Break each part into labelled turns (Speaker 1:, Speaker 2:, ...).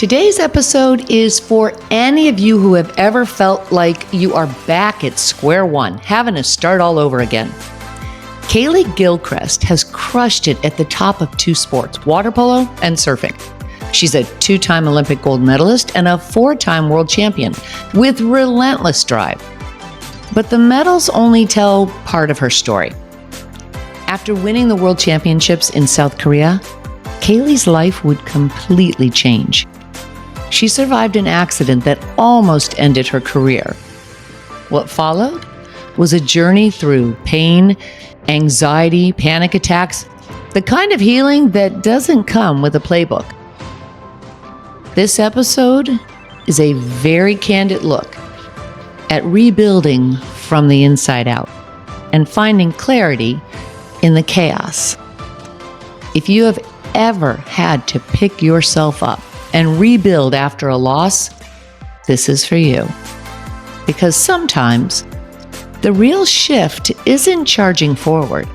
Speaker 1: Today's episode is for any of you who have ever felt like you are back at square one, having to start all over again. Kaleigh Gilchrist has crushed it at the top of two sports, water polo and surfing. She's a 2-time Olympic gold medalist and a 4-time world champion with relentless drive. But the medals only tell part of her story. After winning the world championships in South Korea, Kaylee's life would completely change. She survived an accident that almost ended her career. What followed was a journey through pain, anxiety, panic attacks, the kind of healing that doesn't come with a playbook. This episode is a very candid look at rebuilding from the inside out and finding clarity in the chaos. If you have ever had to pick yourself up and rebuild after a loss, this is for you. Because sometimes the real shift isn't charging forward.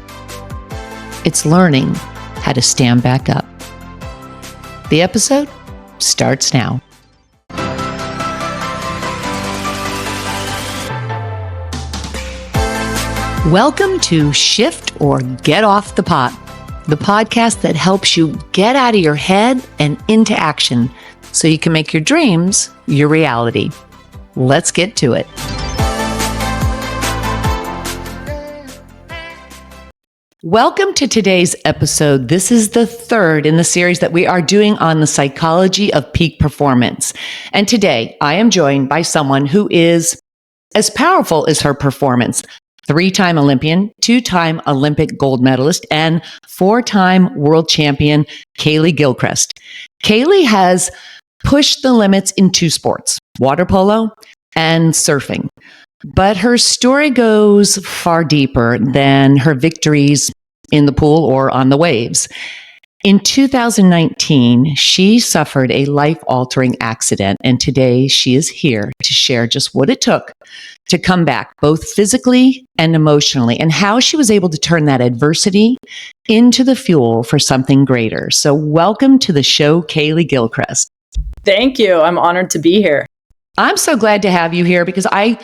Speaker 1: It's learning how to stand back up. The episode starts now. Welcome to Shift or Get Off the Pot, the podcast that helps you get out of your head and into action so you can make your dreams your reality. Let's get to it. Welcome to today's episode. This is the third in the series that we are doing on the psychology of peak performance. And today I am joined by someone who is as powerful as her performance. 3-time Olympian, 2-time Olympic gold medalist, and 4-time world champion, Kaleigh Gilchrist. Kaylee has pushed the limits in 2 sports, water polo and surfing. But her story goes far deeper than her victories in the pool or on the waves. In 2019, she suffered a life-altering accident, and today she is here to share just what it took to come back, both physically and emotionally, and how she was able to turn that adversity into the fuel for something greater. So welcome to the show, Kaleigh Gilchrist.
Speaker 2: Thank you. I'm honored to be here.
Speaker 1: I'm so glad to have you here because I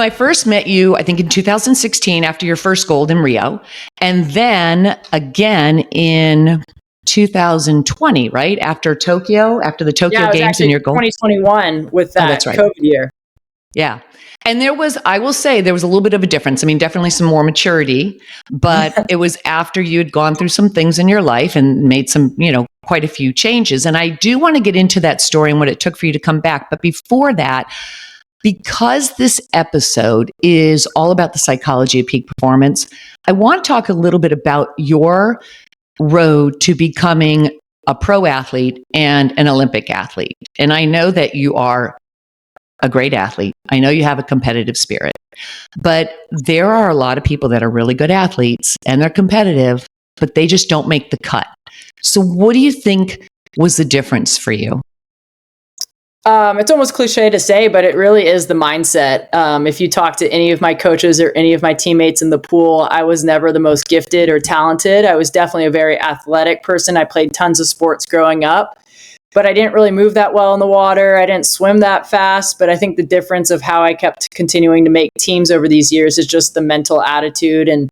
Speaker 1: first met you, I think in 2016 after your first gold in Rio, and then again in 2020, right? After the Tokyo Games and your gold.
Speaker 2: 2021 with that
Speaker 1: that's right.
Speaker 2: COVID year.
Speaker 1: Yeah. And I will say there was a little bit of a difference. I mean, definitely some more maturity, but it was after you had gone through some things in your life and made some, quite a few changes. And I do want to get into that story and what it took for you to come back. But before that, because this episode is all about the psychology of peak performance, I want to talk a little bit about your road to becoming a pro athlete and an Olympic athlete. And I know that you are a great athlete. I know you have a competitive spirit, but there are a lot of people that are really good athletes and they're competitive, but they just don't make the cut. So what do you think was the difference for you?
Speaker 2: It's almost cliche to say, but it really is the mindset. If you talk to any of my coaches or any of my teammates in the pool, I was never the most gifted or talented. I was definitely a very athletic person. I played tons of sports growing up, but I didn't really move that well in the water. I didn't swim that fast. But I think the difference of how I kept continuing to make teams over these years is just the mental attitude and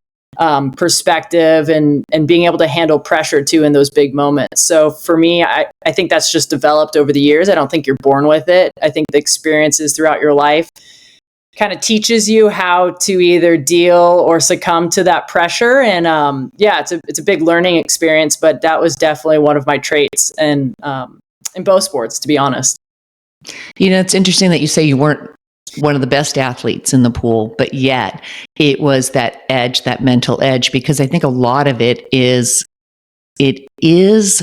Speaker 2: perspective and being able to handle pressure too in those big moments. So for me, I think that's just developed over the years. I don't think you're born with it. I think the experiences throughout your life kind of teaches you how to either deal or succumb to that pressure. And it's a big learning experience, but that was definitely one of my traits and in both sports, to be honest.
Speaker 1: It's interesting that you say you weren't one of the best athletes in the pool, but yet it was that edge, that mental edge, because I think a lot of it is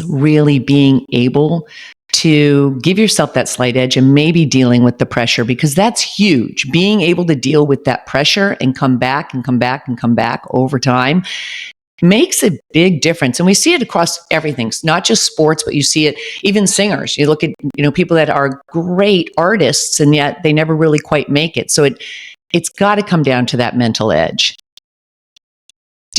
Speaker 1: really being able to give yourself that slight edge and maybe dealing with the pressure, because that's huge. Being able to deal with that pressure and come back and come back and come back over time makes a big difference. And we see it across everything. It's not just sports, but you see it even singers. You look at, people that are great artists and yet they never really quite make it. So it's got to come down to that mental edge.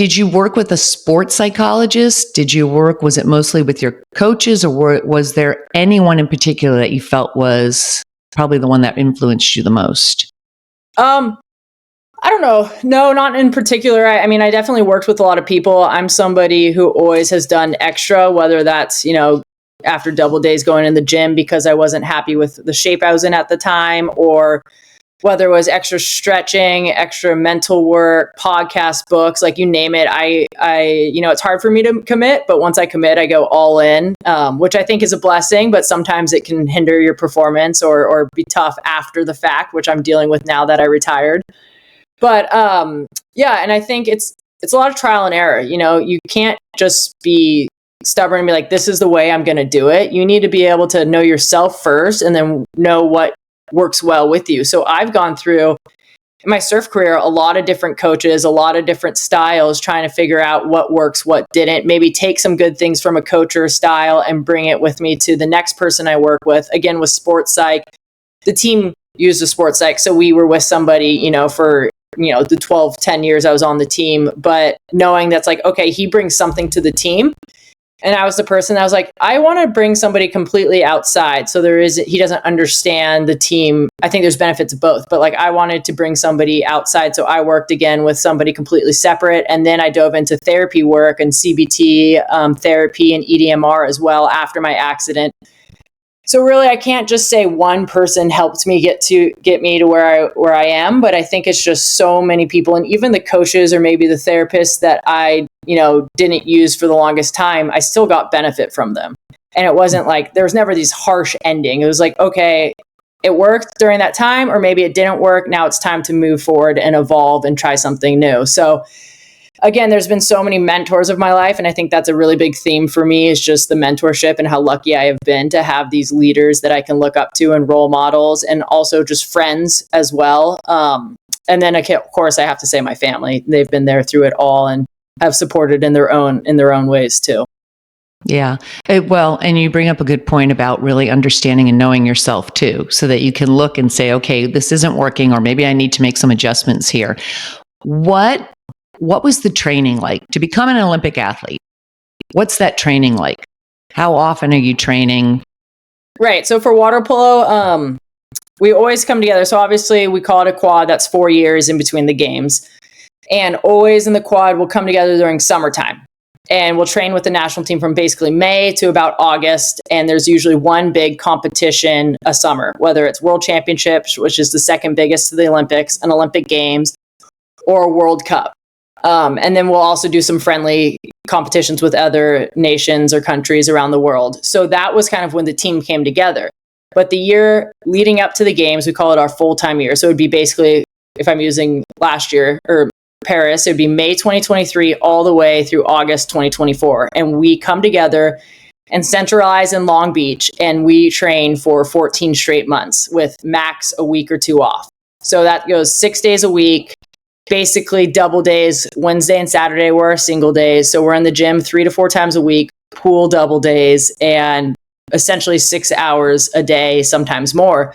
Speaker 1: Did you work with a sports psychologist? Was it mostly with your coaches, or was there anyone in particular that you felt was probably the one that influenced you the most?
Speaker 2: I don't know. No, not in particular. I mean, I definitely worked with a lot of people. I'm somebody who always has done extra, whether that's, after double days going in the gym because I wasn't happy with the shape I was in at the time, or whether it was extra stretching, extra mental work, podcast, books, like you name it. It's hard for me to commit, but once I commit, I go all in, which I think is a blessing, but sometimes it can hinder your performance or be tough after the fact, which I'm dealing with now that I retired. But and I think it's a lot of trial and error. You can't just be stubborn and be like, this is the way I'm going to do it. You need to be able to know yourself first and then know what works well with you. So I've gone through in my surf career a lot of different coaches, a lot of different styles, trying to figure out what works, what didn't, maybe take some good things from a coach or a style and bring it with me to the next person I work with. Again, with sports psych, the team used a sports psych. So we were with somebody, for the 10 years I was on the team, but knowing that's like, okay, he brings something to the team. And I was the person that was like, I want to bring somebody completely outside. So he doesn't understand the team. I think there's benefits of both, but like I wanted to bring somebody outside. So I worked again with somebody completely separate. And then I dove into therapy work and CBT therapy and EDMR as well after my accident. So really, I can't just say one person helped me get me to where I am, but I think it's just so many people, and even the coaches or maybe the therapists that I didn't use for the longest time, I still got benefit from them. And it wasn't like there was never these harsh ending. It was like, okay, it worked during that time, or maybe it didn't work. Now it's time to move forward and evolve and try something new. So again, there's been so many mentors of my life. And I think that's a really big theme for me, is just the mentorship and how lucky I have been to have these leaders that I can look up to and role models, and also just friends as well. And then of course I have to say my family. They've been there through it all and have supported in their own ways too.
Speaker 1: Yeah. And you bring up a good point about really understanding and knowing yourself too, so that you can look and say, okay, this isn't working, or maybe I need to make some adjustments here. What was the training like to become an Olympic athlete? What's that training like? How often are you training?
Speaker 2: Right. So for water polo, we always come together. So obviously we call it a quad. That's 4 years in between the games. And always in the quad, we'll come together during summertime. And we'll train with the national team from basically May to about August. And there's usually one big competition a summer, whether it's World Championships, which is the second biggest to the Olympics, an Olympic Games, or a World Cup. And then we'll also do some friendly competitions with other nations or countries around the world. So that was kind of when the team came together. But the year leading up to the games, we call it our full-time year. So it would be basically, if I'm using last year or Paris, it would be May 2023 all the way through August 2024. And we come together and centralize in Long Beach, and we train for 14 straight months with max a week or two off. So that goes 6 days a week. Basically double days. Wednesday and Saturday were our single days. So we're in the gym 3 to 4 times a week, pool double days, and essentially 6 hours a day, sometimes more.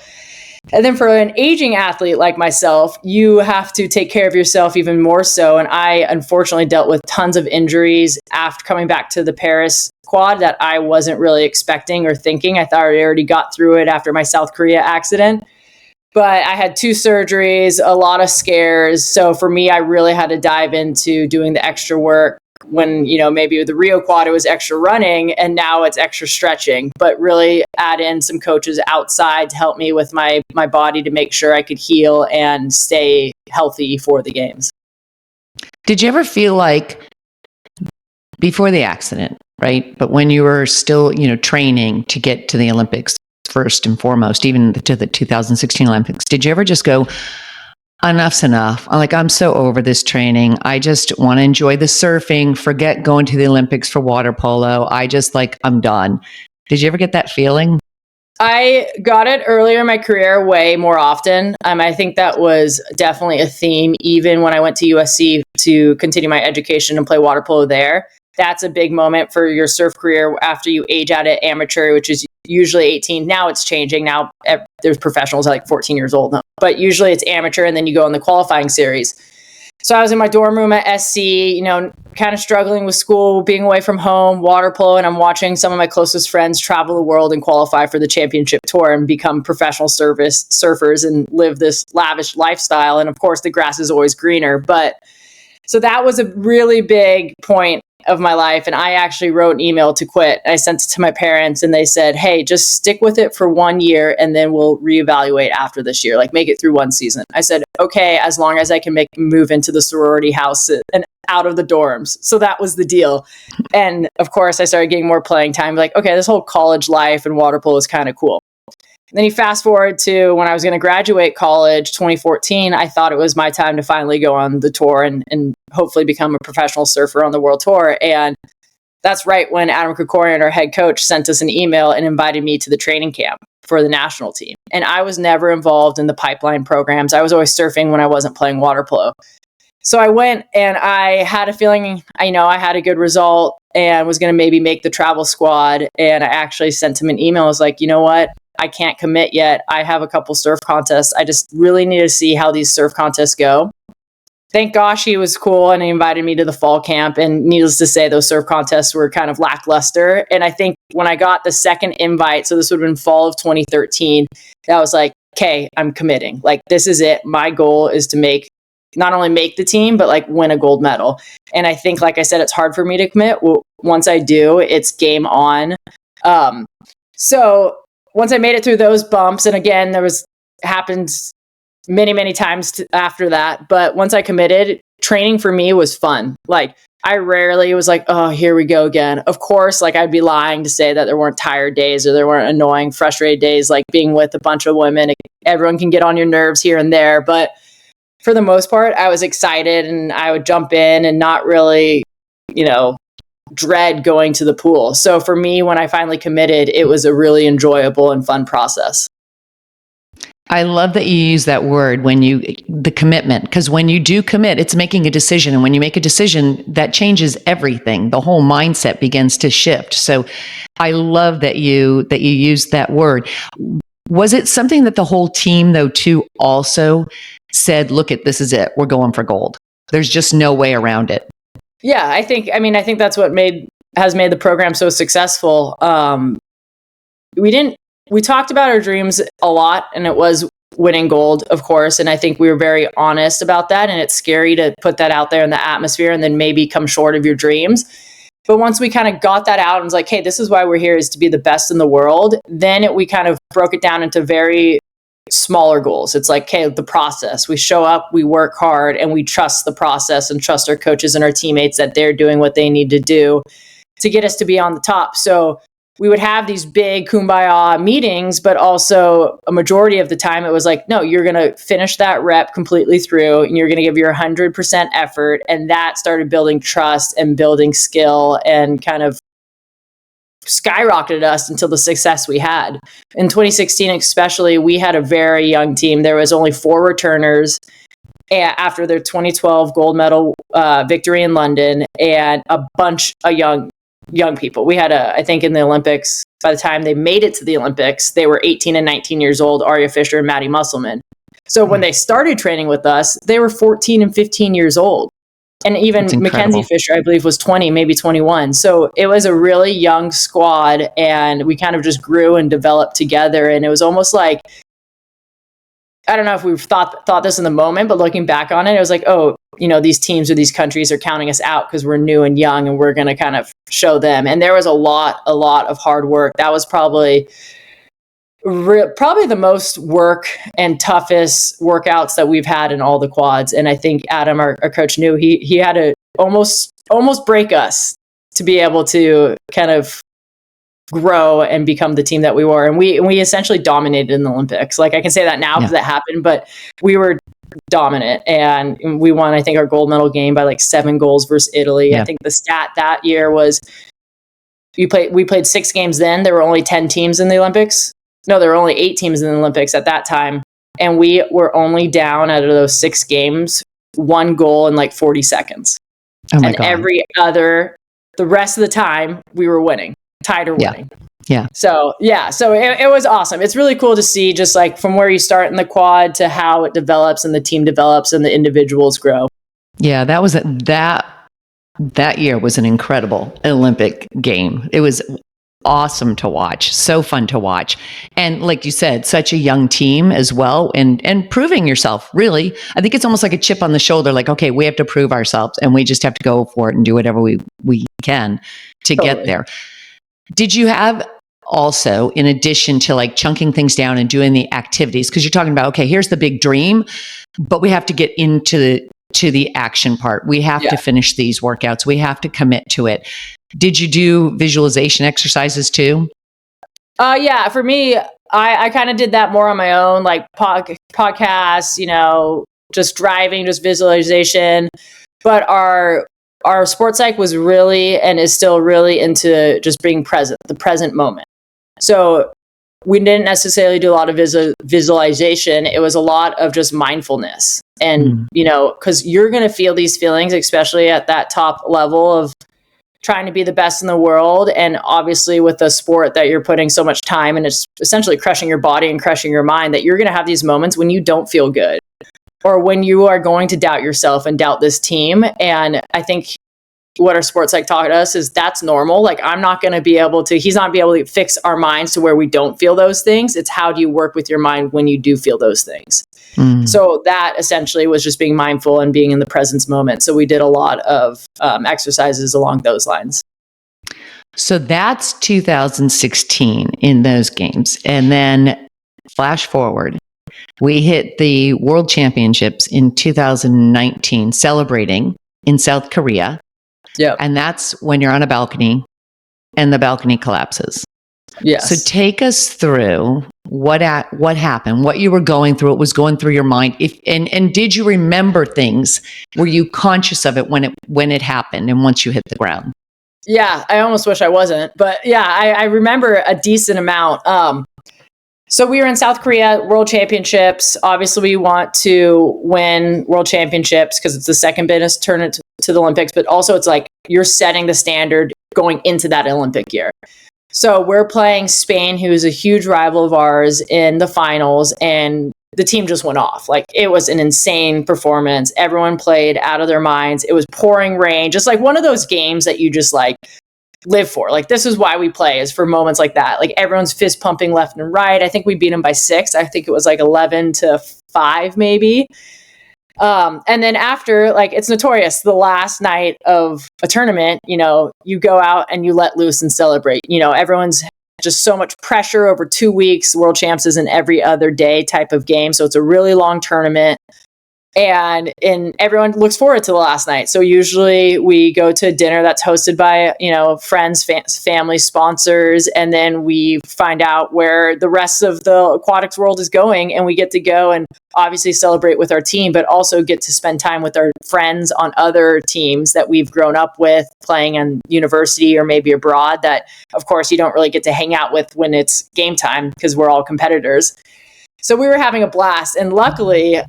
Speaker 2: And then for an aging athlete like myself, you have to take care of yourself even more so. And I unfortunately dealt with tons of injuries after coming back to the Paris quad that I wasn't really expecting or thinking. I thought I already got through it after my South Korea accident. But I had 2 surgeries, a lot of scares. So for me, I really had to dive into doing the extra work when, maybe with the Rio quad, it was extra running, and now it's extra stretching, but really add in some coaches outside to help me with my body to make sure I could heal and stay healthy for the games.
Speaker 1: Did you ever feel like, before the accident, right? But when you were still, training to get to the Olympics, first and foremost, even to the 2016 Olympics, did you ever just go, enough's enough? I'm so over this training. I just want to enjoy the surfing, forget going to the Olympics for water polo. I'm done. Did you ever get that feeling?
Speaker 2: I got it earlier in my career way more often. I think that was definitely a theme, even when I went to USC to continue my education and play water polo there. That's a big moment for your surf career after you age out at amateur, which is usually 18. Now it's changing. Now there's professionals at 14 years old. But usually it's amateur, and then you go in the qualifying series. So I was in my dorm room at SC, kind of struggling with school, being away from home, water polo, and I'm watching some of my closest friends travel the world and qualify for the championship tour and become professional surfers and live this lavish lifestyle. And of course, the grass is always greener. But so that was a really big point of my life. And I actually wrote an email to quit. I sent it to my parents and they said, hey, just stick with it for 1 year and then we'll reevaluate after this year, like make it through one season. I said, okay, as long as I can move into the sorority house and out of the dorms. So that was the deal. And of course I started getting more playing time, like, okay, this whole college life and water polo is kind of cool. And then you fast forward to when I was going to graduate college, 2014, I thought it was my time to finally go on the tour and hopefully become a professional surfer on the world tour. And that's right when Adam Krikorian, our head coach, sent us an email and invited me to the training camp for the national team. And I was never involved in the pipeline programs. I was always surfing when I wasn't playing water polo. So I went and I had a feeling, I had a good result and was going to maybe make the travel squad. And I actually sent him an email. I was like, you know what? I can't commit yet. I have a couple surf contests. I just really need to see how these surf contests go. Thank gosh he was cool and he invited me to the fall camp. And needless to say, those surf contests were kind of lackluster. And I think when I got the second invite, so this would have been fall of 2013, I was like, okay, I'm committing. Like, this is it. My goal is to not only make the team, but like win a gold medal. And I think, like I said, it's hard for me to commit. Well, once I do, it's game on. So once I made it through those bumps, and again, happened many, many times after that. But once I committed, training for me was fun. Like, I rarely was like, oh, here we go again. Of course, like, I'd be lying to say that there weren't tired days or there weren't annoying, frustrated days, like being with a bunch of women. Everyone can get on your nerves here and there. But for the most part, I was excited and I would jump in and not really, dread going to the pool. So for me, when I finally committed, it was a really enjoyable and fun process.
Speaker 1: I love that you use that word the commitment, because when you do commit, it's making a decision. And when you make a decision, that changes everything. The whole mindset begins to shift. So I love that you used that word. Was it something that the whole team, though, too, also said, look, this is it. We're going for gold. There's just no way around it.
Speaker 2: Yeah, I think that's what has made the program so successful. We talked about our dreams a lot, and it was winning gold, of course. And I think we were very honest about that. And it's scary to put that out there in the atmosphere and then maybe come short of your dreams. But once we kind of got that out and was like, hey, this is why we're here, is to be the best in the world. Then we kind of broke it down into very smaller goals. It's like, okay, the process. We show up, we work hard, and we trust the process and trust our coaches and our teammates that they're doing what they need to do to get us to be on the top. So we would have these big kumbaya meetings, but also a majority of the time it was like, no, you're going to finish that rep completely through and you're going to give your 100% effort. And that started building trust and building skill and kind of skyrocketed us until the success we had. In 2016, especially, we had a very young team. There was only 4 returners after their 2012 gold medal victory in London and a bunch of young people. We had I think in the Olympics, by the time they made it to the Olympics, they were 18 and 19 years old, Aria Fisher and Maddie Musselman. So when they started training with us, they were 14 and 15 years old. And even Mackenzie Fisher, I believe, was 20, maybe 21. So it was a really young squad, and we kind of just grew and developed together. And it was almost like, I don't know if we've thought this in the moment, but looking back on it, it was like, oh, these teams or these countries are counting us out because we're new and young, and we're going to kind of show them. And there was a lot of hard work. That was probably the most work and toughest workouts that we've had in all the quads. And I think Adam, our coach, knew he had to almost break us to be able to kind of grow and become the team that we were. And we essentially dominated in the Olympics. Like, I can say that now because that happened, but we were dominant, and we won, I think, our gold medal game by like 7 goals versus Italy. Yeah. I think the stat that year was we played 6 games then. There were only 10 teams in the Olympics. No, there were only 8 teams in the Olympics at that time. And we were only down out of those 6 games, 1 goal in like 40 seconds. Oh my God. The rest of the time we were winning, tied or winning.
Speaker 1: Yeah.
Speaker 2: So it was awesome. It's really cool to see just like from where you start in the quad to how it develops and the team develops and the individuals grow.
Speaker 1: Yeah, that year was an incredible Olympic game. It was awesome to watch, so fun to watch. And like you said, such a young team as well, and proving yourself, really. I think it's almost like a chip on the shoulder, like, okay, we have to prove ourselves and we just have to go for it and do whatever we can to get there. Did you have also, in addition to like chunking things down and doing the activities, because you're talking about, okay, here's the big dream, but we have to get into the action part. We have to finish these workouts. We have to commit to it. Did you do visualization exercises too?
Speaker 2: Yeah, for me, I kind of did that more on my own, like podcasts, just driving, just visualization. But our sports psych was really, and is still really, into just being present, the present moment. So we didn't necessarily do a lot of visualization. It was a lot of just mindfulness. And, because you're going to feel these feelings, especially at that top level of trying to be the best in the world. And obviously with a sport that you're putting so much time and it's essentially crushing your body and crushing your mind, that you're going to have these moments when you don't feel good or when you are going to doubt yourself and doubt this team. And I think what our sports psych taught us is that's normal. Like, he's not going to be able to fix our minds to where we don't feel those things. It's how do you work with your mind when you do feel those things? So that essentially was just being mindful and being in the presence moment. So we did a lot of exercises along those lines.
Speaker 1: So that's 2016 in those games. And then flash forward, we hit the World Championships in 2019, celebrating in South Korea.
Speaker 2: Yeah.
Speaker 1: And that's when you're on a balcony and the balcony collapses.
Speaker 2: Yes.
Speaker 1: So take us through what happened, what you were going through, what was going through your mind. And did you remember things? Were you conscious of it when it happened and once you hit the ground?
Speaker 2: Yeah, I almost wish I wasn't. But yeah, I remember a decent amount. So we were in South Korea, World Championships. Obviously, we want to win World Championships because it's the second biggest tournament to the Olympics. But also, it's like you're setting the standard going into that Olympic year. So we're playing Spain, who is a huge rival of ours, in the finals, and the team just went off. Like, it was an insane performance. Everyone played out of their minds. It was pouring rain, just like one of those games that you just like live for. Like, this is why we play, is for moments like that. Like, everyone's fist pumping left and right. I think we beat them by 6. I think it was like 11-5, maybe. And then after, like, it's notorious, the last night of a tournament, you go out and you let loose and celebrate. Everyone's just so much pressure over 2 weeks. World Champs is an every other day type of game. So it's a really long tournament. And everyone looks forward to the last night. So usually we go to dinner that's hosted by, friends, family, sponsors, and then we find out where the rest of the aquatics world is going, and we get to go and obviously celebrate with our team, but also get to spend time with our friends on other teams that we've grown up with playing in university or maybe abroad that, of course, you don't really get to hang out with when it's game time because we're all competitors. So we were having a blast, and luckily,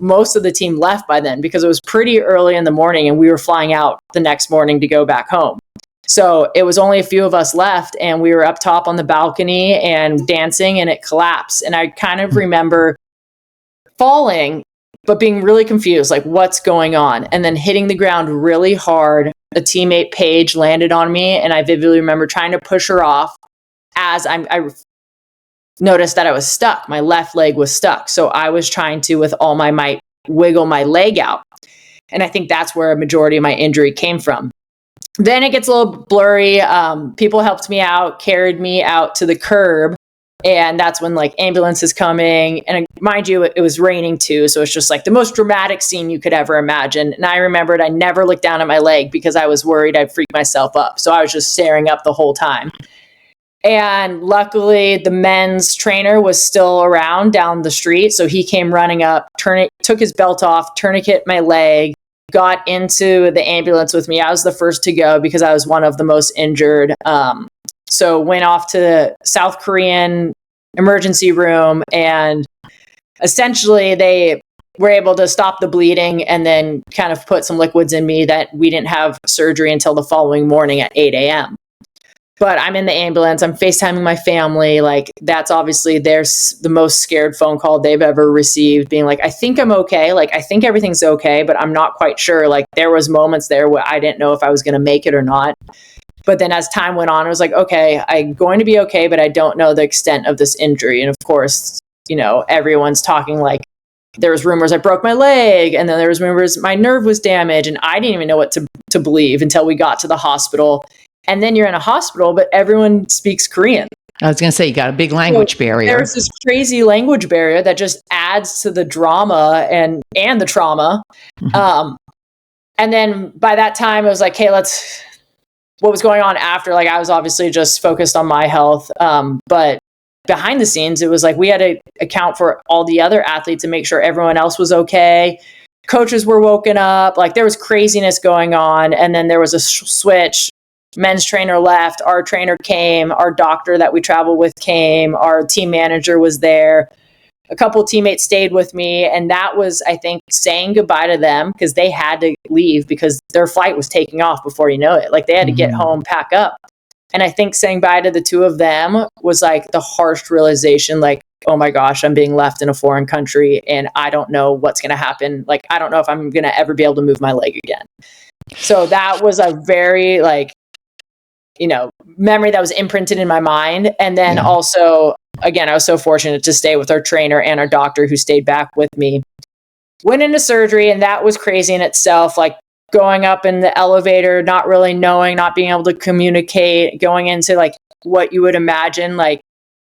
Speaker 2: most of the team left by then because it was pretty early in the morning and we were flying out the next morning to go back home. So it was only a few of us left, and we were up top on the balcony and dancing, and it collapsed. And I kind of remember falling, but being really confused, like, what's going on? And then hitting the ground really hard. A teammate, Paige, landed on me, and I vividly remember trying to push her off as I noticed that I was stuck. My left leg was stuck. So I was trying to, with all my might, wiggle my leg out. And I think that's where a majority of my injury came from. Then it gets a little blurry. People helped me out, carried me out to the curb. And that's when, like, ambulance is coming. And mind you, it was raining too. So it's just like the most dramatic scene you could ever imagine. And I remembered I never looked down at my leg because I was worried I'd freak myself up. So I was just staring up the whole time. And luckily, the men's trainer was still around down the street. So he came running up, took his belt off, tourniquet my leg, got into the ambulance with me. I was the first to go because I was one of the most injured. So went off to the South Korean emergency room, and essentially they were able to stop the bleeding and then kind of put some liquids in me that we didn't have surgery until the following morning at 8 a.m. But I'm in the ambulance. I'm FaceTiming my family. Like, that's obviously the most scared phone call they've ever received, being like, I think I'm okay. Like, I think everything's okay, but I'm not quite sure. Like, there was moments there where I didn't know if I was going to make it or not. But then as time went on, I was like, okay, I'm going to be okay, but I don't know the extent of this injury. And of course, everyone's talking like, there was rumors I broke my leg, and then there was rumors my nerve was damaged, and I didn't even know what to believe until we got to the hospital. And then you're in a hospital, but everyone speaks Korean.
Speaker 1: I was going to say, you got a big language barrier.
Speaker 2: There's this crazy language barrier that just adds to the drama and the trauma. Mm-hmm. And then by that time, it was like, hey, what was going on after? Like, I was obviously just focused on my health. But behind the scenes, it was like we had to account for all the other athletes and make sure everyone else was okay. Coaches were woken up. Like, there was craziness going on. And then there was a switch. Men's trainer left, our trainer came, our doctor that we traveled with came, our team manager was there. A couple of teammates stayed with me, and that was, I think, saying goodbye to them because they had to leave because their flight was taking off before you know it. Like, they had to get home, pack up. And I think saying bye to the two of them was like the harsh realization, like, oh my gosh, I'm being left in a foreign country and I don't know what's going to happen. Like, I don't know if I'm going to ever be able to move my leg again. So that was a very memory that was imprinted in my mind. And then also, again, I was so fortunate to stay with our trainer and our doctor who stayed back with me. Went into surgery, and that was crazy in itself. Like, going up in the elevator, not really knowing, not being able to communicate, going into like what you would imagine, like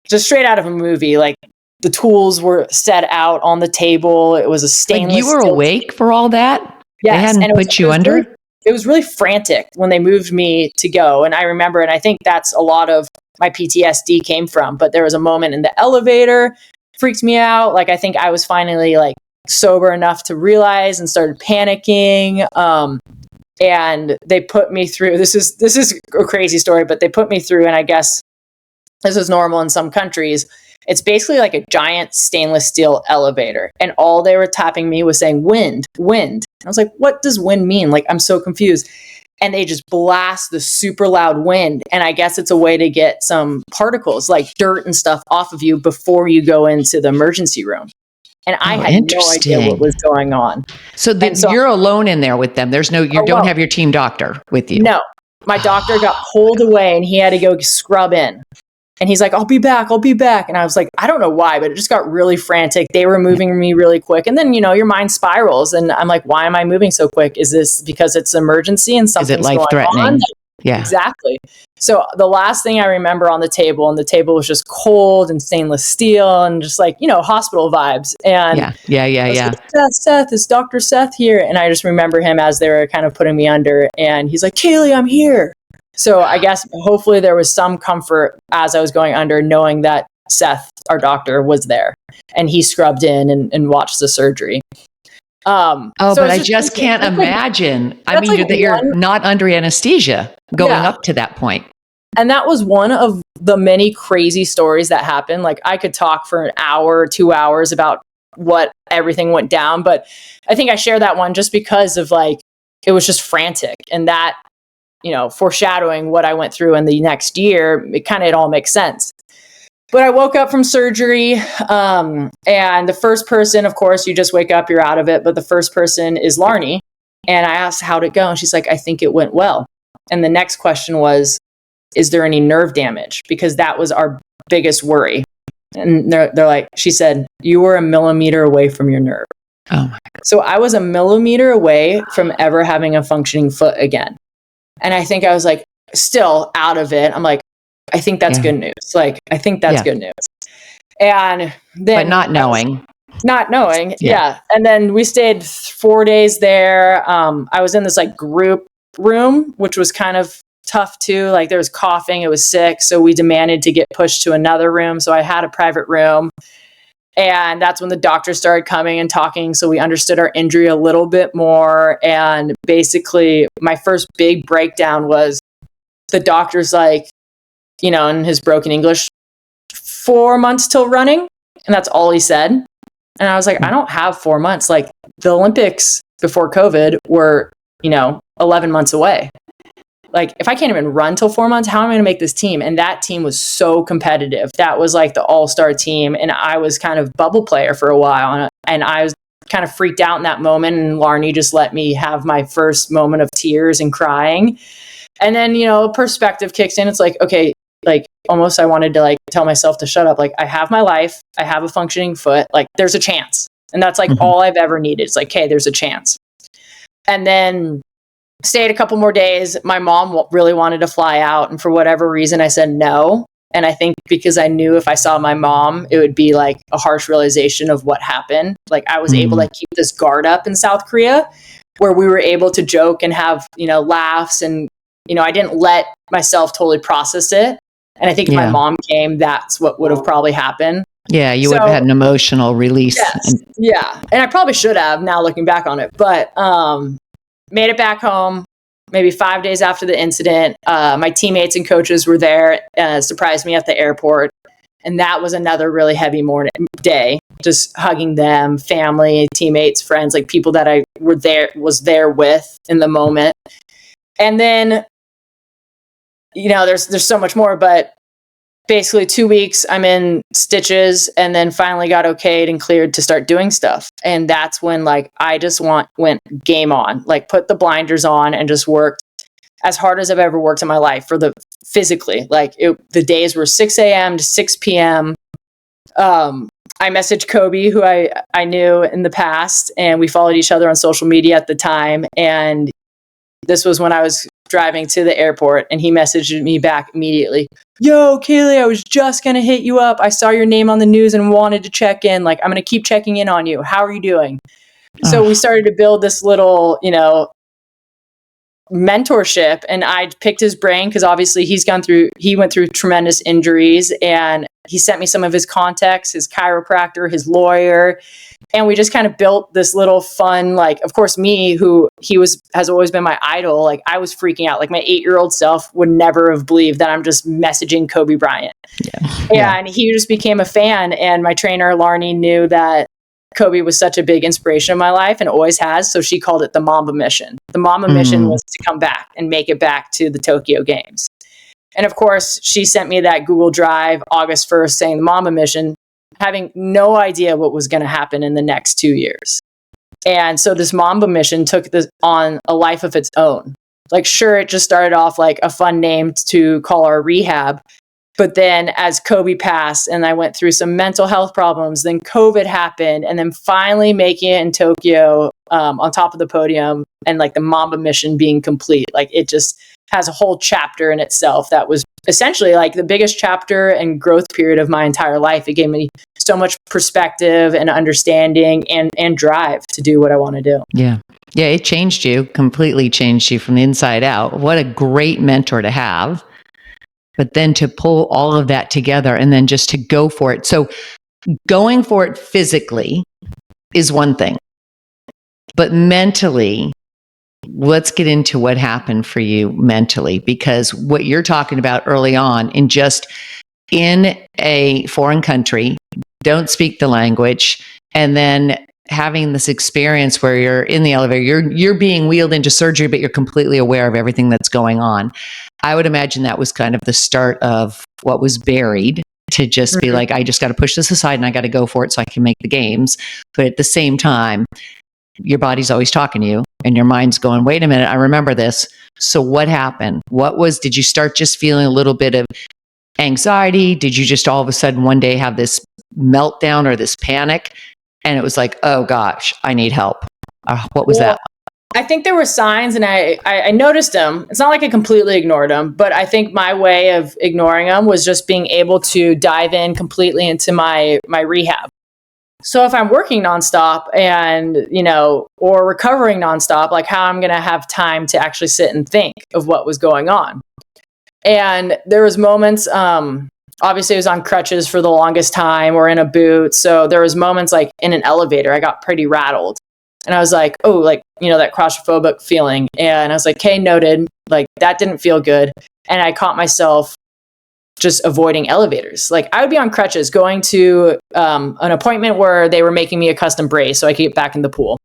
Speaker 2: just straight out of a movie. Like, the tools were set out on the table. It was a stainless.
Speaker 1: Like, you were awake for all that?
Speaker 2: Yes.
Speaker 1: They hadn't put you under?
Speaker 2: It was really frantic when they moved me to go. And I remember, and I think that's a lot of my PTSD came from, but there was a moment in the elevator, freaked me out. Like, I think I was finally like sober enough to realize and started panicking. And they put me through, this is a crazy story, but they put me through, and I guess this is normal in some countries. It's basically like a giant stainless steel elevator. And all they were tapping me was saying, wind, wind. I was like, what does wind mean? Like, I'm so confused. And they just blast the super loud wind. And I guess it's a way to get some particles like dirt and stuff off of you before you go into the emergency room. And I had no idea what was going on.
Speaker 1: So you're alone in there with them. You don't have your team doctor with you.
Speaker 2: No, my doctor got pulled away and he had to go scrub in. And he's like, I'll be back. And I was like, I don't know why, but it just got really frantic. They were moving me really quick. And then, your mind spirals. And I'm like, why am I moving so quick? Is this because it's an emergency and something's going on? Is it life-threatening? Yeah. Exactly. So the last thing I remember on the table, and the table was just cold and stainless steel and just like, hospital vibes. And
Speaker 1: yeah.
Speaker 2: Like, Seth, is Dr. Seth here? And I just remember him as they were kind of putting me under. And he's like, Kaylee, I'm here. So I guess hopefully there was some comfort as I was going under, knowing that Seth, our doctor, was there and he scrubbed in and watched the surgery. But I just can't imagine. I mean, that you're not under anesthesia going up to that point. And that was one of the many crazy stories that happened. Like, I could talk for an hour or 2 hours about what everything went down, but I think I share that one just because of like, it was just frantic, and that, foreshadowing what I went through in the next year, it all makes sense. But I woke up from surgery, and the first person, of course, you just wake up, you're out of it. But the first person is Larnie. And I asked, how'd it go? And she's like, I think it went well. And the next question was, is there any nerve damage? Because that was our biggest worry. And they're like, she said, you were a millimeter away from your nerve. Oh my God. So I was a millimeter away from ever having a functioning foot again. And I think I was like, still out of it. I'm like, I think that's good news. Like, I think that's good news. And then, but not knowing. Yeah. And then we stayed 4 days there. I was in this like group room, which was kind of tough too. Like, there was coughing, it was sick. So we demanded to get pushed to another room. So I had a private room. And that's when the doctors started coming and talking. So we understood our injury a little bit more. And basically my first big breakdown was the doctor's like, in his broken English, 4 months till running. And that's all he said. And I was like, I don't have 4 months. Like, the Olympics before COVID were, 11 months away. like, if I can't even run till 4 months, how am I going to make this team? And that team was so competitive. That was like the all-star team. And I was kind of bubble player for a while. And I was kind of freaked out in that moment. And Larnie just let me have my first moment of tears and crying. And then, perspective kicks in. It's like, okay, like almost I wanted to like tell myself to shut up. Like, I have my life. I have a functioning foot. Like, there's a chance. And that's like all I've ever needed. It's like, hey, there's a chance. And then stayed a couple more days. My mom really wanted to fly out. And for whatever reason, I said no. And I think because I knew if I saw my mom, it would be like a harsh realization of what happened. Like, I was able to keep this guard up in South Korea where we were able to joke and have, laughs. And, I didn't let myself totally process it. And I think if my mom came, that's what would have probably happened.
Speaker 1: Yeah, you would have had an emotional release.
Speaker 2: Yes, yeah. And I probably should have now looking back on it. But made it back home maybe 5 days after the incident. My teammates and coaches were there, surprised me at the airport. And that was another really heavy day, just hugging them, family, teammates, friends, like people that I was there with in the moment. And then, there's so much more, but basically 2 weeks I'm in stitches and then finally got okayed and cleared to start doing stuff. And that's when like I just went game on, like put the blinders on and just worked as hard as I've ever worked in my life physically. Like the days were 6 a.m. to 6 p.m. I messaged Kobe, who I knew in the past, and we followed each other on social media at the time. And this was when I was driving to the airport, and he messaged me back immediately. Yo, Kaylee, I was just going to hit you up. I saw your name on the news and wanted to check in. Like, I'm going to keep checking in on you. How are you doing? So we started to build this little, mentorship, and I picked his brain because obviously he went through tremendous injuries, and he sent me some of his contacts, his chiropractor, his lawyer. And we just kind of built this little fun, like, of course, me, who has always been my idol. Like, I was freaking out. Like, my 8-year-old self would never have believed that I'm just messaging Kobe Bryant. Yeah. And he just became a fan. And my trainer, Larnie, knew that Kobe was such a big inspiration in my life and always has. So she called it the Mamba mission. The Mamba mission was to come back and make it back to the Tokyo Games. And of course, she sent me that Google Drive August 1st saying the Mamba mission, having no idea what was going to happen in the next 2 years. And so this Mamba mission took this on a life of its own. Like, sure, it just started off like a fun name to call our Rehab. But then as Kobe passed and I went through some mental health problems, then COVID happened, and then finally making it in Tokyo on top of the podium and like the Mamba mission being complete. Like, it just has a whole chapter in itself that was essentially like the biggest chapter and growth period of my entire life. It gave me so much perspective and understanding and drive to do what I want to do.
Speaker 1: Yeah. Yeah. It completely changed you from the inside out. What a great mentor to have. But then to pull all of that together and then just to go for it. So going for it physically is one thing, but mentally, let's get into what happened for you mentally, because what you're talking about early on in a foreign country, don't speak the language, and then having this experience where you're in the elevator, you're being wheeled into surgery, but you're completely aware of everything that's going on. I would imagine that was kind of the start of what was buried, to just be like, I just got to push this aside and I got to go for it so I can make the games. But at the same time, your body's always talking to you and your mind's going, wait a minute, I remember this. So what happened? Did you start just feeling a little bit of anxiety? Did you just all of a sudden one day have this meltdown or this panic? And it was like, oh gosh, I need help. What was that?
Speaker 2: I think there were signs, and I noticed them. It's not like I completely ignored them, but I think my way of ignoring them was just being able to dive in completely into my rehab. So if I'm working nonstop and, or recovering nonstop, like how I'm going to have time to actually sit and think of what was going on. And there was moments, obviously I was on crutches for the longest time or in a boot. So there was moments like in an elevator, I got pretty rattled. And I was like, oh, like, that claustrophobic feeling. And I was like, okay, noted. Like, that didn't feel good. And I caught myself just avoiding elevators. Like, I would be on crutches going to an appointment where they were making me a custom brace so I could get back in the pool.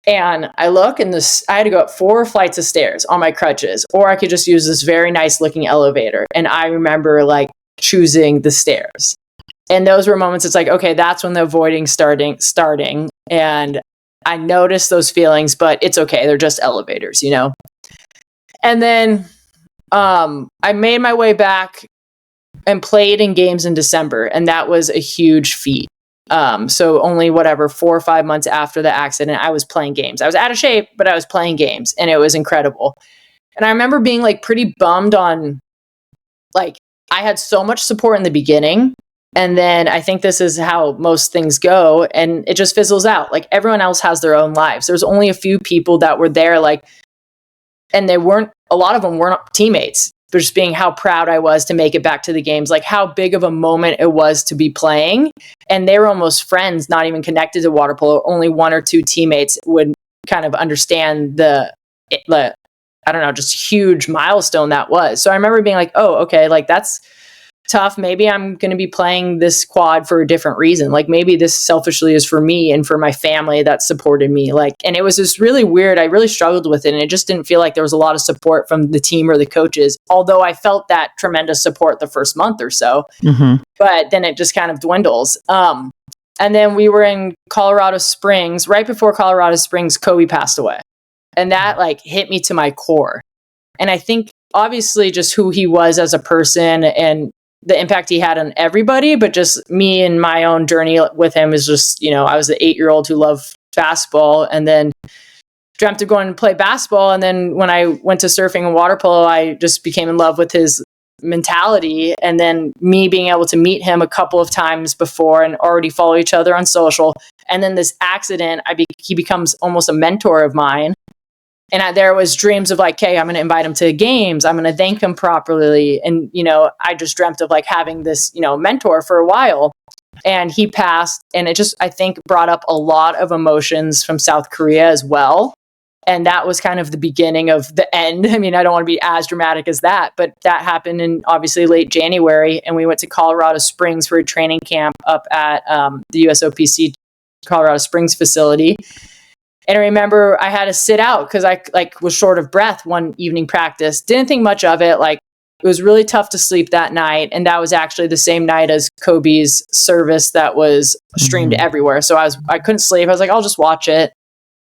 Speaker 2: And I look and I had to go up 4 flights of stairs on my crutches, or I could just use this very nice looking elevator. And I remember like choosing the stairs. And those were moments it's like, okay, that's when the avoiding starting. And I noticed those feelings, but it's okay. They're just elevators, you know? And then I made my way back and played in games in December. And that was a huge feat. So only 4 or 5 months after the accident, I was playing games. I was out of shape, but I was playing games and it was incredible. And I remember being like pretty bummed on, like, I had so much support in the beginning. And then I think this is how most things go, and it just fizzles out. Like, everyone else has their own lives. There's only a few people that were there, like, and a lot of them weren't teammates. But just being how proud I was to make it back to the games, like how big of a moment it was to be playing. And they were almost friends, not even connected to water polo. Only 1 or 2 teammates would kind of understand the I don't know, just huge milestone that was. So I remember being like, oh, okay, like that's tough. Maybe I'm going to be playing this quad for a different reason. Like maybe this selfishly is for me and for my family that supported me. Like, and it was just really weird. I really struggled with it. And it just didn't feel like there was a lot of support from the team or the coaches. Although I felt that tremendous support the first month or so, but then it just kind of dwindles. And then we were in Colorado Springs. Right before Colorado Springs, Kobe passed away. And that like hit me to my core. And I think obviously just who he was as a person and the impact he had on everybody, but just me and my own journey with him is just, you know, I was the 8-year-old who loved basketball and then dreamt of going to play basketball. And then when I went to surfing and water polo, I just became in love with his mentality. And then me being able to meet him a couple of times before and already follow each other on social. And then this accident, he becomes almost a mentor of mine. And there was dreams of like, hey, I'm going to invite him to games. I'm going to thank him properly. And, you know, I just dreamt of like having this, you know, mentor for a while. And he passed. And it just, I think, brought up a lot of emotions from South Korea as well. And that was kind of the beginning of the end. I mean, I don't want to be as dramatic as that, but that happened in obviously late January. And we went to Colorado Springs for a training camp up at the USOPC Colorado Springs facility. And I remember I had to sit out because I was short of breath one evening practice. Didn't think much of it. Like, it was really tough to sleep that night. And that was actually the same night as Kobe's service that was streamed everywhere. So I couldn't sleep. I was like, I'll just watch it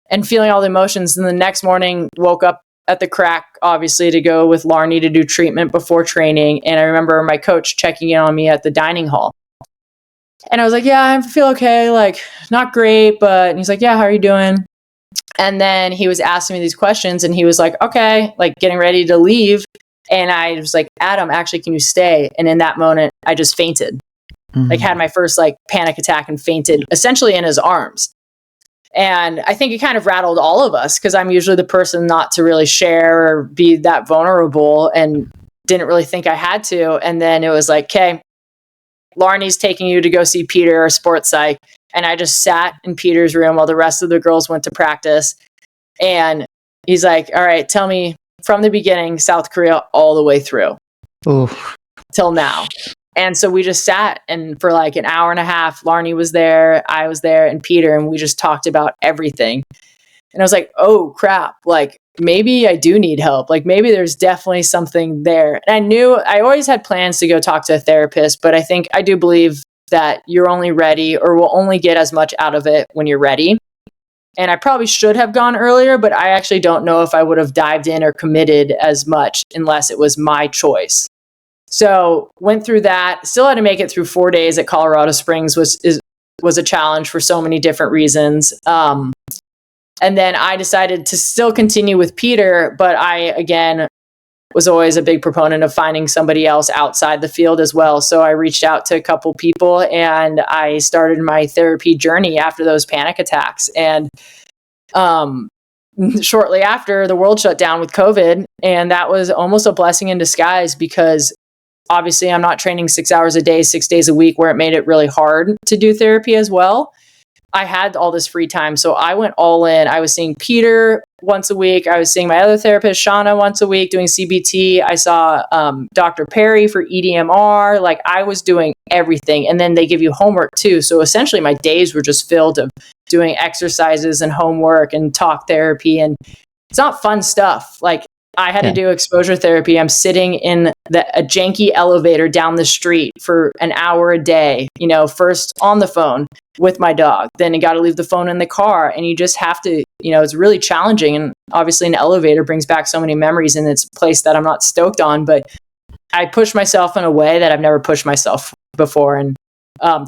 Speaker 2: and feeling all the emotions. And the next morning woke up at the crack, obviously, to go with Larnie to do treatment before training. And I remember my coach checking in on me at the dining hall. And I was like, yeah, I feel okay. Like, not great, but, and he's like, yeah, how are you doing? And then he was asking me these questions and he was like, okay, like getting ready to leave. And I was like, Adam, actually, can you stay? And in that moment, I just fainted, like had my first like panic attack and fainted essentially in his arms. And I think it kind of rattled all of us because I'm usually the person not to really share or be that vulnerable and didn't really think I had to. And then it was like, okay, Larnie's taking you to go see Peter, our sports psych. And I just sat in Peter's room while the rest of the girls went to practice. And he's like, all right, tell me from the beginning, South Korea, all the way through till now. And so we just sat, and for like an hour and a half, Larnie was there, I was there, and Peter, and we just talked about everything. And I was like, oh crap, like maybe I do need help. Like maybe there's definitely something there. And I always had plans to go talk to a therapist, but I do believe that you're only ready or will only get as much out of it when you're ready. And I probably should have gone earlier, but I actually don't know if I would have dived in or committed as much unless it was my choice. So went through that, still had to make it through 4 days at Colorado Springs, was a challenge for so many different reasons. And then I decided to still continue with Peter, but I, again, was always a big proponent of finding somebody else outside the field as well. So I reached out to a couple people and I started my therapy journey after those panic attacks. And shortly after, the world shut down with COVID. And that was almost a blessing in disguise because obviously I'm not training 6 hours a day, 6 days a week, where it made it really hard to do therapy as well. I had all this free time. So I went all in. I was seeing Peter once a week. I was seeing my other therapist, Shauna, once a week doing CBT. I saw Dr. Perry for EDMR. Like I was doing everything. And then they give you homework too. So essentially my days were just filled of doing exercises and homework and talk therapy. And it's not fun stuff. Like I had to do exposure therapy. I'm sitting in a janky elevator down the street for an hour a day, first on the phone with my dog, then you got to leave the phone in the car, and you just have to, it's really challenging. And obviously an elevator brings back so many memories, and it's a place that I'm not stoked on, but I push myself in a way that I've never pushed myself before. And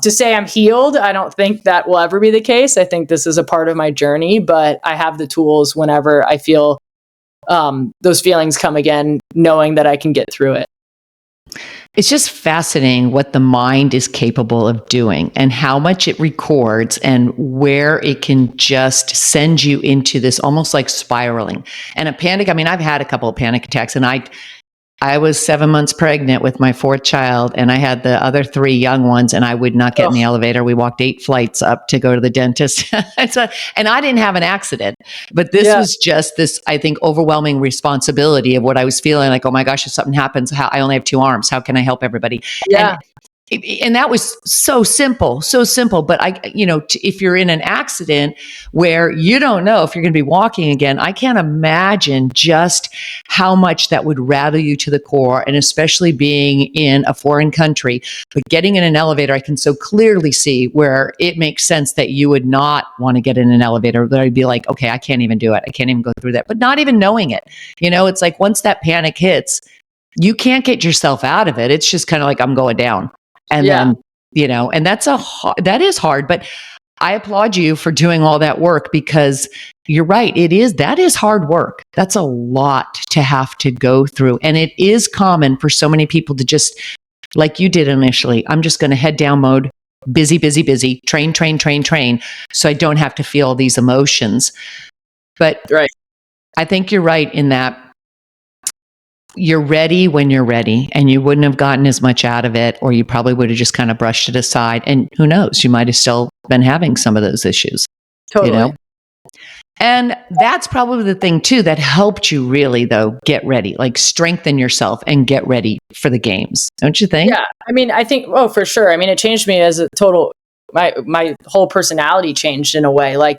Speaker 2: to say I'm healed, I don't think that will ever be the case. I think this is a part of my journey, but I have the tools whenever I feel those feelings come again, knowing that I can get through it.
Speaker 1: It's just fascinating what the mind is capable of doing and how much it records and where it can just send you into this almost like spiraling. And a panic, I mean, I've had a couple of panic attacks, and I was 7 months pregnant with my fourth child, and I had the other 3 young ones, and I would not get in the elevator. We walked 8 flights up to go to the dentist. And I didn't have an accident, but this was just this, I think, overwhelming responsibility of what I was feeling like, oh my gosh, if something happens, I only have 2 arms. How can I help everybody?
Speaker 2: Yeah.
Speaker 1: And that was so simple. But if you're in an accident where you don't know if you're going to be walking again, I can't imagine just how much that would rattle you to the core. And especially being in a foreign country, but getting in an elevator, I can so clearly see where it makes sense that you would not want to get in an elevator. That I'd be like, okay, I can't even do it. I can't even go through that, but not even knowing it. It's like once that panic hits, you can't get yourself out of it. It's just kind of like, I'm going down. And then, and that is hard, but I applaud you for doing all that work, because you're right. That is hard work. That's a lot to have to go through. And it is common for so many people to just, like you did initially, I'm just going to head down mode, busy, train. So I don't have to feel these emotions. But I think you're right in that you're ready when you're ready, and you wouldn't have gotten as much out of it, or you probably would have just kind of brushed it aside. And who knows, you might have still been having some of those issues.
Speaker 2: Totally.
Speaker 1: And that's probably the thing too that helped you really, though, get ready, like strengthen yourself and get ready for the games. Don't you think?
Speaker 2: Yeah. I mean, I think, for sure. I mean, it changed me as a total, my whole personality changed in a way. Like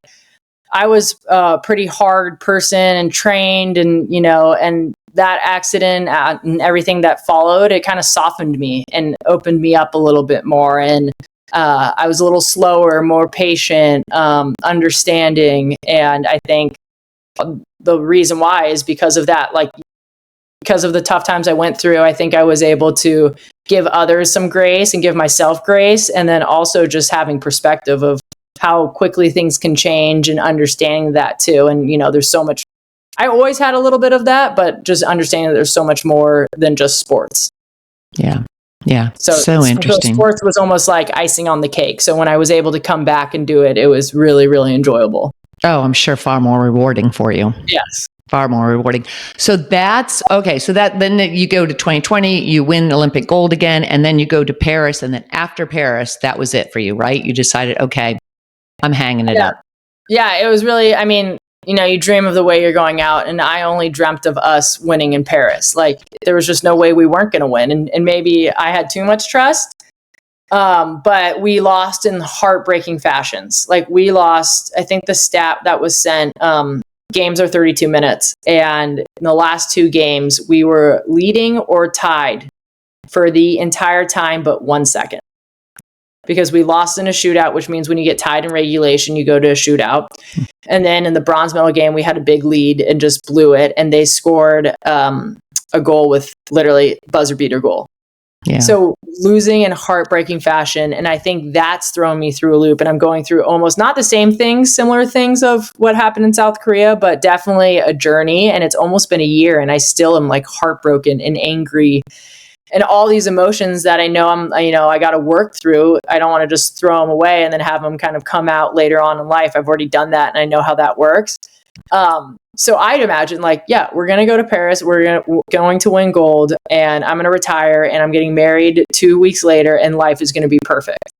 Speaker 2: I was a pretty hard person and trained, and, and that accident and everything that followed, it kind of softened me and opened me up a little bit more. And I was a little slower, more patient, understanding. And I think the reason why is because of that, like because of the tough times I went through, I think I was able to give others some grace and give myself grace. And then also just having perspective of how quickly things can change and understanding that too. And, there's so much, I always had a little bit of that, but just understanding that there's so much more than just sports.
Speaker 1: Yeah. Yeah. So interesting.
Speaker 2: So sports was almost like icing on the cake. So when I was able to come back and do it, it was really, really enjoyable.
Speaker 1: Oh, I'm sure far more rewarding for you.
Speaker 2: Yes.
Speaker 1: Far more rewarding. So that's okay. So then you go to 2020, you win Olympic gold again, and then you go to Paris. And then after Paris, that was it for you, right? You decided, okay, I'm hanging it up.
Speaker 2: Yeah. It was really, I mean, you dream of the way you're going out, and I only dreamt of us winning in Paris. Like there was just no way we weren't going to win. And maybe I had too much trust. But we lost in heartbreaking fashions. Like we lost, I think the stat that was sent, games are 32 minutes. And in the last 2 games, we were leading or tied for the entire time, but 1 second. Because we lost in a shootout, which means when you get tied in regulation, you go to a shootout. And then in the bronze medal game, we had a big lead and just blew it. And they scored a goal with literally buzzer beater goal. Yeah. So losing in heartbreaking fashion. And I think that's thrown me through a loop. And I'm going through almost not the same things, similar things of what happened in South Korea, but definitely a journey. And it's almost been a year, and I still am like heartbroken and angry. And all these emotions that I know I got to work through. I don't want to just throw them away and then have them kind of come out later on in life. I've already done that, and I know how that works. So I'd imagine we're going to go to Paris. We're going to win gold, and I'm going to retire, and I'm getting married 2 weeks later, and life is going to be perfect.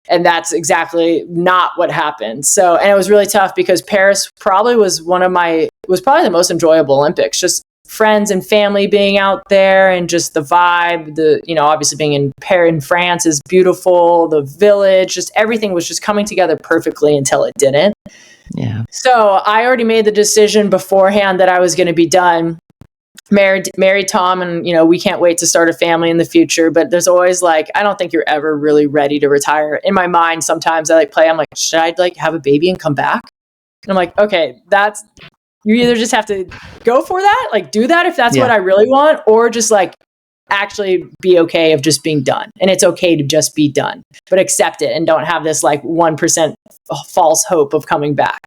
Speaker 2: And that's exactly not what happened. So, and it was really tough because Paris probably was probably the most enjoyable Olympics. Just friends and family being out there, and just the vibe, obviously being in Paris in France is beautiful. The village, just everything was just coming together perfectly until it didn't.
Speaker 1: Yeah.
Speaker 2: So I already made the decision beforehand that I was going to be done. Married Tom, and we can't wait to start a family in the future. But there's always I don't think you're ever really ready to retire. In my mind, sometimes I I'm like, should I have a baby and come back? And I'm like, okay, you either just have to go for that, do that if that's what I really want, or just actually be okay of just being done. And it's okay to just be done, but accept it and don't have this 1% false hope of coming back.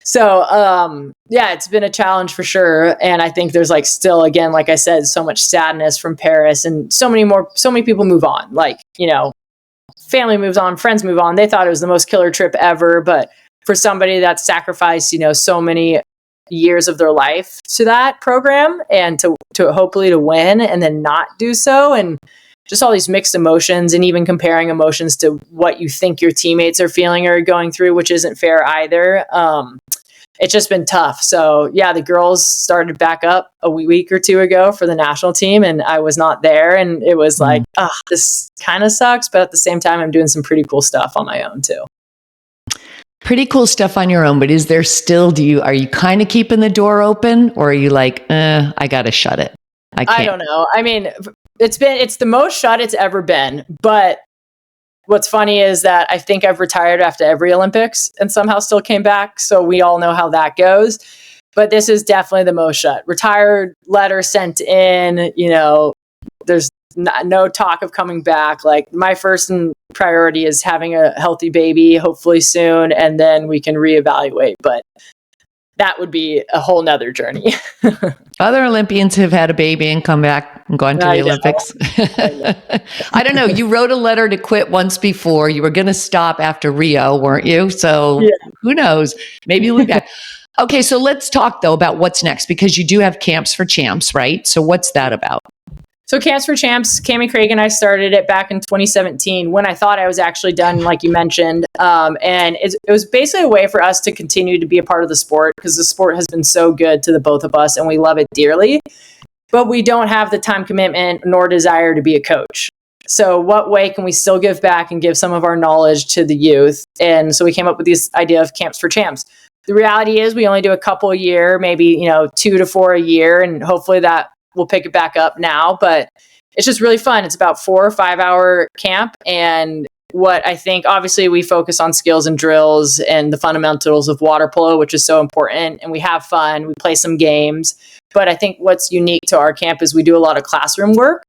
Speaker 2: So, it's been a challenge for sure. And I think there's still, again, like I said, so much sadness from Paris, and so many people move on, family moves on, friends move on. They thought it was the most killer trip ever. But for somebody that sacrificed, so many years of their life to that program, and to hopefully to win and then not do so, and just all these mixed emotions, and even comparing emotions to what you think your teammates are feeling or going through, which isn't fair either. It's just been tough. So the girls started back up a week or two ago for the national team, and I was not there. And it was this kind of sucks, but at the same time, I'm doing some pretty cool stuff on my own too.
Speaker 1: Pretty cool stuff on your own, but is there still, are you kind of keeping the door open, or are you I got to shut it? I
Speaker 2: don't know. I mean, it's the most shut it's ever been. But what's funny is that I think I've retired after every Olympics and somehow still came back. So we all know how that goes. But this is definitely the most shut. Retired letter sent in, there's no talk of coming back. My first priority is having a healthy baby, hopefully soon, and then we can reevaluate. But that would be a whole nother journey.
Speaker 1: Other Olympians have had a baby and come back and gone to the Olympics. I don't know. You wrote a letter to quit once before. You were going to stop after Rio, weren't you? So who knows? Maybe you'll be back. Okay, so let's talk though about what's next, because you do have Camps for Champs, right? So what's that about?
Speaker 2: So Camps for Champs, Cammie Craig and I started it back in 2017 when I thought I was actually done, like you mentioned. And it was basically a way for us to continue to be a part of the sport, because the sport has been so good to the both of us and we love it dearly. But we don't have the time commitment nor desire to be a coach. So what way can we still give back and give some of our knowledge to the youth? And so we came up with this idea of Camps for Champs. The reality is we only do a couple a year, maybe 2 to 4 a year, and hopefully that we'll pick it back up now, but it's just really fun. It's about 4 or 5 hour camp. And what I think, obviously we focus on skills and drills and the fundamentals of water polo, which is so important. And we have fun. We play some games. But I think what's unique to our camp is we do a lot of classroom work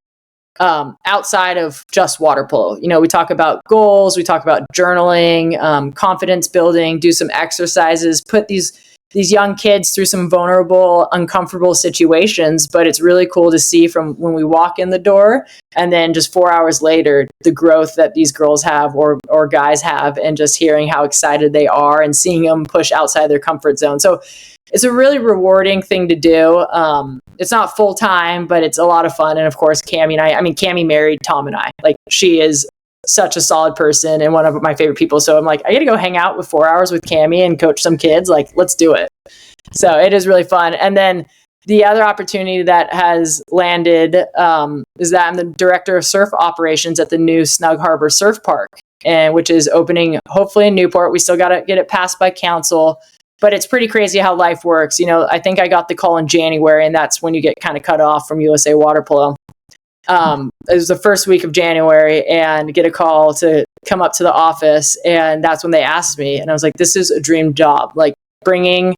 Speaker 2: outside of just water polo. We talk about goals, we talk about journaling, confidence building, do some exercises, put these young kids through some vulnerable, uncomfortable situations. But it's really cool to see from when we walk in the door and then just 4 hours later, the growth that these girls have or guys have, and just hearing how excited they are and seeing them push outside their comfort zone. So it's a really rewarding thing to do. It's not full time, but it's a lot of fun. And of course, Cammie and Cammie married Tom and I. She is such a solid person and one of my favorite people. So I'm I got to go hang out with 4 hours with Cammie and coach some kids. Let's do it. So it is really fun. And then the other opportunity that has landed is that I'm the director of surf operations at the new Snug Harbor Surf Park, and which is opening hopefully in Newport. We still got to get it passed by council, but it's pretty crazy how life works. I think I got the call in January, and that's when you get kind of cut off from USA Water Polo. It was the first week of January, and get a call to come up to the office. And that's when they asked me, and I was like, this is a dream job, bringing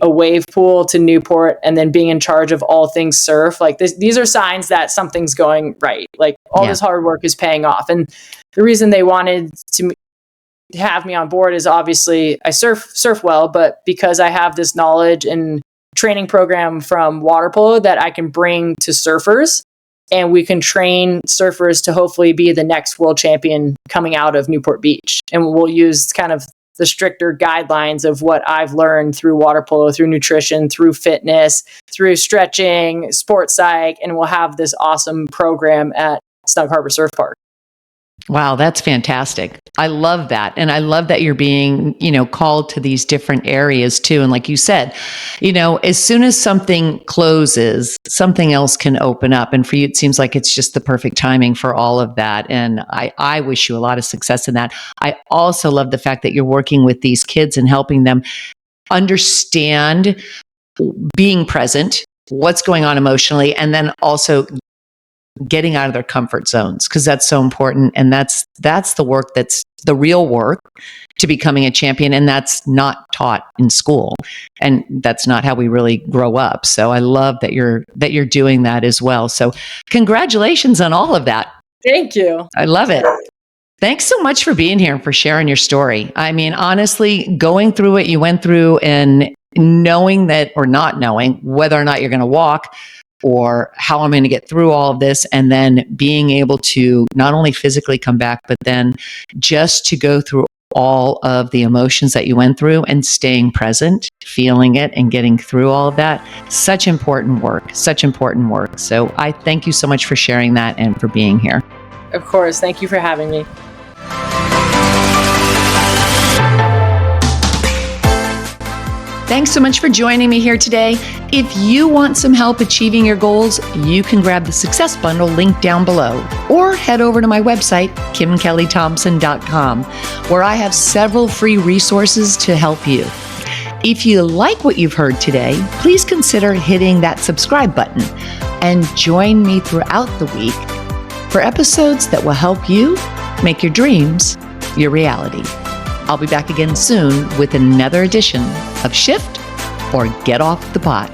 Speaker 2: a wave pool to Newport and then being in charge of all things surf. These are signs that something's going right. All this hard work is paying off. And the reason they wanted to have me on board is obviously I surf well, but because I have this knowledge and training program from water polo that I can bring to surfers, and we can train surfers to hopefully be the next world champion coming out of Newport Beach. And we'll use kind of the stricter guidelines of what I've learned through water polo, through nutrition, through fitness, through stretching, sports psych, and we'll have this awesome program at Snug Harbor Surf Park.
Speaker 1: Wow, that's fantastic. I love that. And I love that you're being, called to these different areas too. And like you said, as soon as something closes, something else can open up. And for you, it seems like it's just the perfect timing for all of that. And I wish you a lot of success in that. I also love the fact that you're working with these kids and helping them understand being present, what's going on emotionally, and then also getting out of their comfort zones, because that's so important. And that's the work, that's the real work to becoming a champion. And that's not taught in school. And that's not how we really grow up. So I love that you're doing that as well. So congratulations on all of that.
Speaker 2: Thank you.
Speaker 1: I love it. Thanks so much for being here and for sharing your story. I mean, honestly, going through what you went through and knowing that, or not knowing whether or not you're going to walk, or how I'm going to get through all of this, and then being able to not only physically come back, but then just to go through all of the emotions that you went through and staying present, feeling it and getting through all of that. Such important work, such important work. So I thank you so much for sharing that and for being here.
Speaker 2: Of course. Thank you for having me.
Speaker 1: Thanks so much for joining me here today. If you want some help achieving your goals, you can grab the Success Bundle link down below, or head over to my website, kimkellythompson.com, where I have several free resources to help you. If you like what you've heard today, please consider hitting that subscribe button and join me throughout the week for episodes that will help you make your dreams your reality. I'll be back again soon with another edition of Shift or Get Off the Pot.